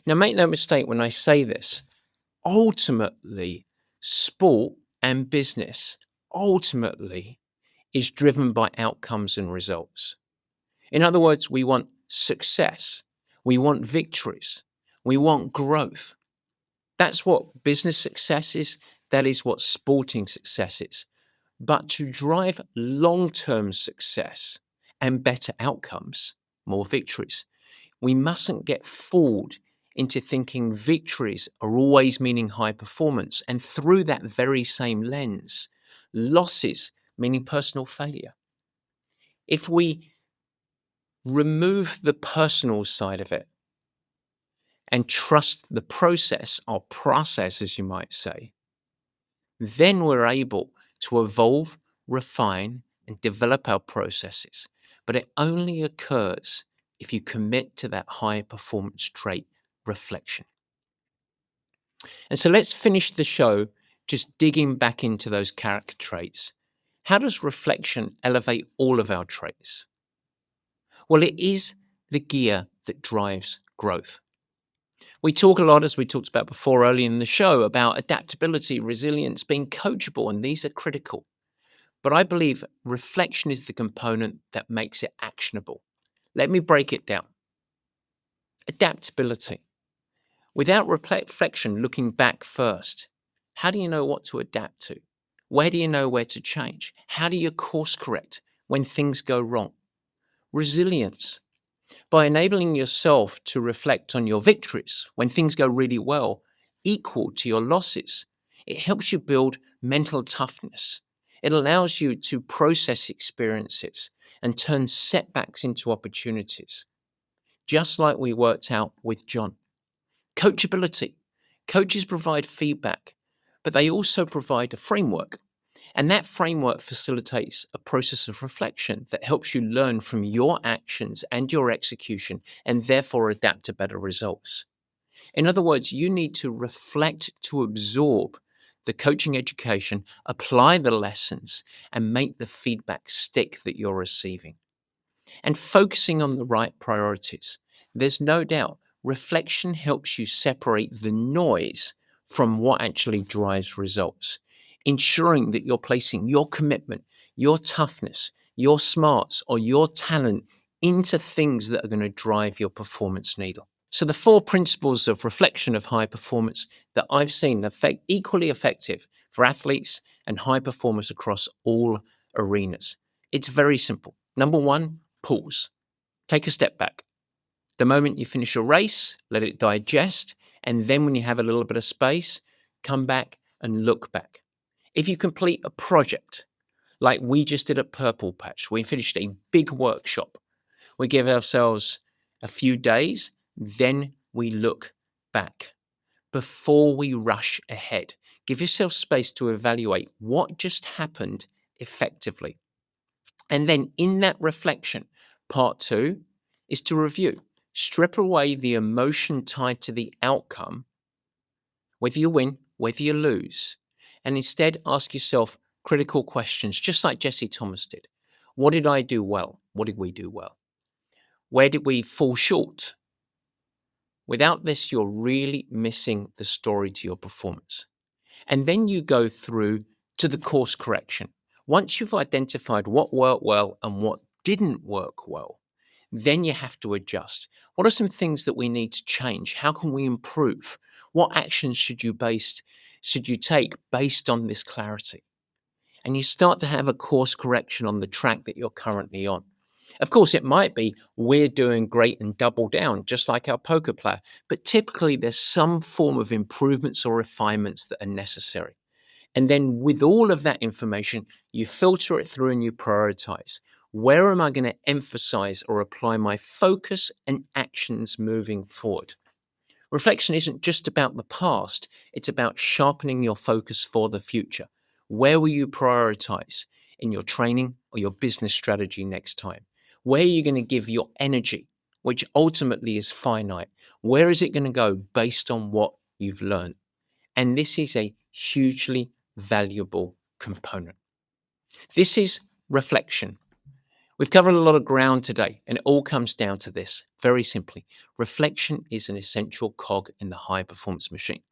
Now, make no mistake when I say this, ultimately, sport and business ultimately is driven by outcomes and results. In other words, we want success, we want victories, we want growth. That's what business success is, that is what sporting success is. But to drive long term success and better outcomes, more victories, we mustn't get fooled into thinking victories are always meaning high performance. And through that very same lens, losses meaning personal failure. If we remove the personal side of it and trust the process, or process, as you might say, then we're able to evolve, refine, and develop our processes. But it only occurs if you commit to that high performance trait, reflection. And so let's finish the show just digging back into those character traits. How does reflection elevate all of our traits? Well, it is the gear that drives growth. We talk a lot, as we talked about before early in the show, about adaptability, resilience, being coachable, and these are critical. But I believe reflection is the component that makes it actionable. Let me break it down. Adaptability. Without reflection, looking back first, how do you know what to adapt to? Where do you know where to change? How do you course correct when things go wrong? Resilience. By enabling yourself to reflect on your victories when things go really well, equal to your losses, it helps you build mental toughness. It allows you to process experiences and turn setbacks into opportunities, just like we worked out with John. Coachability. Coaches provide feedback, but they also provide a framework. And that framework facilitates a process of reflection that helps you learn from your actions and your execution and therefore adapt to better results. In other words, you need to reflect to absorb the coaching education, apply the lessons, and make the feedback stick that you're receiving. And focusing on the right priorities. There's no doubt reflection helps you separate the noise from what actually drives results, ensuring that you're placing your commitment, your toughness, your smarts, or your talent into things that are going to drive your performance needle. So the four principles of reflection of high performance that I've seen equally effective for athletes and high performers across all arenas. It's very simple. Number one, pause. Take a step back. The moment you finish your race, let it digest. And then when you have a little bit of space, come back and look back. If you complete a project, like we just did at Purple Patch, we finished a big workshop. We give ourselves a few days, then we look back before we rush ahead. Give yourself space to evaluate what just happened effectively. And then in that reflection, part two is to review. Strip away the emotion tied to the outcome, whether you win, whether you lose, and instead ask yourself critical questions, just like Jesse Thomas did. What did I do well? What did we do well? Where did we fall short? Without this, you're really missing the story to your performance. And then you go through to the course correction. Once you've identified what worked well and what didn't work well, then you have to adjust. What are some things that we need to change? How can we improve? What actions should you take based on this clarity? And you start to have a course correction on the track that you're currently on. Of course, it might be we're doing great and double down, just like our poker player, but typically there's some form of improvements or refinements that are necessary. And then with all of that information, you filter it through and you prioritize. Where am I going to emphasize or apply my focus and actions moving forward? Reflection isn't just about the past, it's about sharpening your focus for the future. Where will you prioritize in your training or your business strategy next time? Where are you going to give your energy, which ultimately is finite? Where is it going to go based on what you've learned? And this is a hugely valuable component. This is reflection. We've covered a lot of ground today, and it all comes down to this very simply: reflection is an essential cog in the high performance machine.